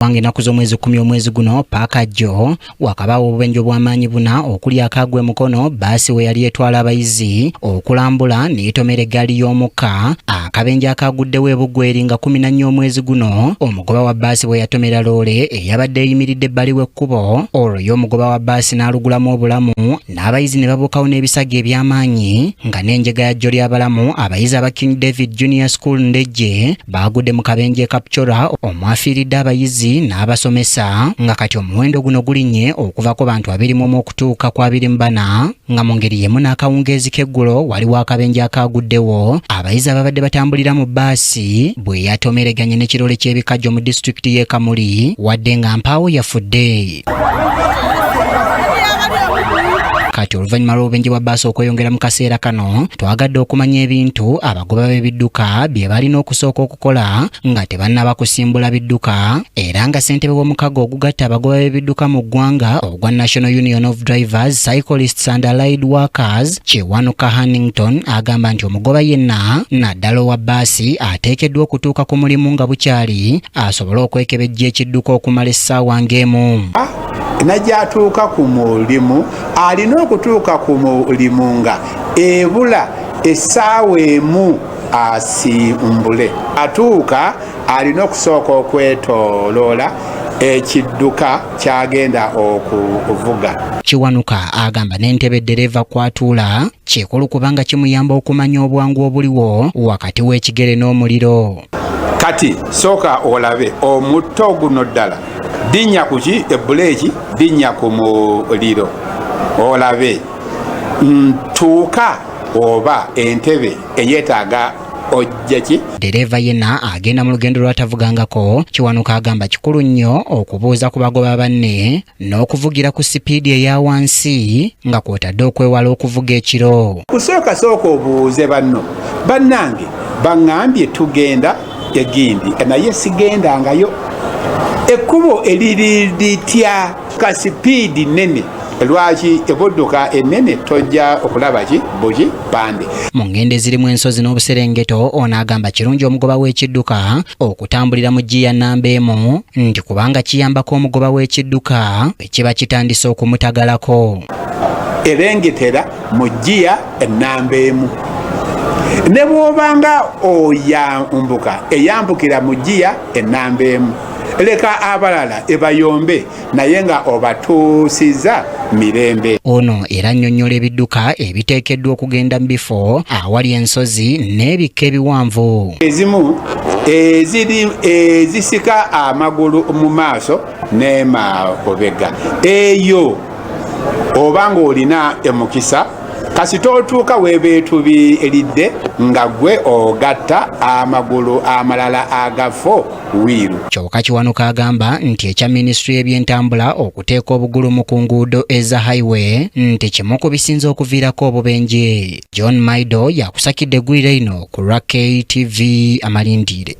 Wange nakuzo mwezi 10 omwezi guno paaka jo wakabawo obubenjo bw'amaanyi buna okuli akagwe mukono basi we yali etwala abayizi okulambula n'etomera eggaali y'omukka akabenje akaguddewo ebugweri nga 14 omwezi guno omugoba wa basi we yatomera loole eyabadde eyimiridde ebbali w'ekkubo olwo y'omugoba wa basi n'alugulamu obulamu n'abayizi ne babuukawo n'ebisago eby'amaanyi nga n'enjega ya jjo ly'abalamu abayizi aba King David Junior School Ndejje baagudde mu kabenje Kapchora omwafiiridde abayizi n'abasomesa nga kati omuwendo guno gulinnye okuva ku bantu 21 okutuuka ku 24 nga mu ngeri yemu n'akawungeezi k'eggulo waliwo akabenje akaguddewo abayizi ababadde batambulira mu bbaasi bwe yatomereganye n'ekirole ky'ebikajjo mu disitulikiti y'e Kamuli wadde nga mpaawo yafudde. Kati oluvannyuma lw'obubenje bwa bbaasi okweyongera mu kaseera kano twagadde okumanya ebintu abagoba b'ebidduka bye balina okusooka okukola nga tebannaba kusimbula bidduka era nga ssentebe w'omukago ogugatta abagoba b'ebidduka mu ggwanga ogwa National Union of Drivers, Cyclists and Allied Workers Kiwanuka Hannington agamba nti omugoba yenna naddala owa bbaasi ateekeddwa okutuuka ku mulimu nga bukyali asobole okwekebejja ekidduka okumala essaawa ng'emu. Najatuuka ku mulimu alina okutuuka ku mulimu nga ebula essaawa emu asimbule. Atuuka alina okusooka okwetooloola ekidduka kyagenda okuvuga. Kiwanuka agamba n'entebe ddereeva kwatuula kikulu kubanga kimuyamba okumanya obwangu obuliwo wakati w'ekigere n'omuliro. Kati sooka olabe omutto guno ddala dinnya kuki ebbuleeki dinnya ku muliro olabe ntuuka oba entebe eyeetaaga ojjeki. Ddereeva yenna agenda mu lugendo lw'atavugangako. Kiwanuka agamba kikulu nnyo okubuuza ku bagoba banne n'okuvugira ku sipiidi eya wansi nga kw'otadde okwewala okuvuga ekiro. Kusooka sooka obuuze banno bannange baŋŋambye tugenda egindi naye sigendangayo. Ekkubo eriritya ka sipiidi nene lwaki ebudduka ennene tojja okulaba ki buki bande. Mu ngendo ezirimu ensozi n'obuserengeto ono agamba kirungi omugoba w'ekidduka okutambulira mu giya nnamba emu nti kubanga kiyambako omugoba w'ekidduka ekiba kitandise okumutagalako. Erengetera mu giya ennamba emu. Ne bw'obanga oyambuka eyambukira mu giya ennamba emu leka abalala ebayombe naye nga obatuusiza mirembe. Ono era annyonnyola ebidduka ebiteekeddwa okugenda mu bifo awali ensozi n'ebikka ebiwanvu. Ezimu ezisika amagulu mu maaso n'emabega eyo oba ng'olina emukisa kasita otuuka weebeetubiridde nga gwe ogatta amagulu amalala agafo wiiru. Kyokka Kiwanuka agamba nti ekya minisitule y'ebyentambula okuteeka obugulumu ku nguudo eza highway nti kimu ku bisinze okuviirako obubenje. John Maido yakusakidde eggwira ino ku KTV Amalindire.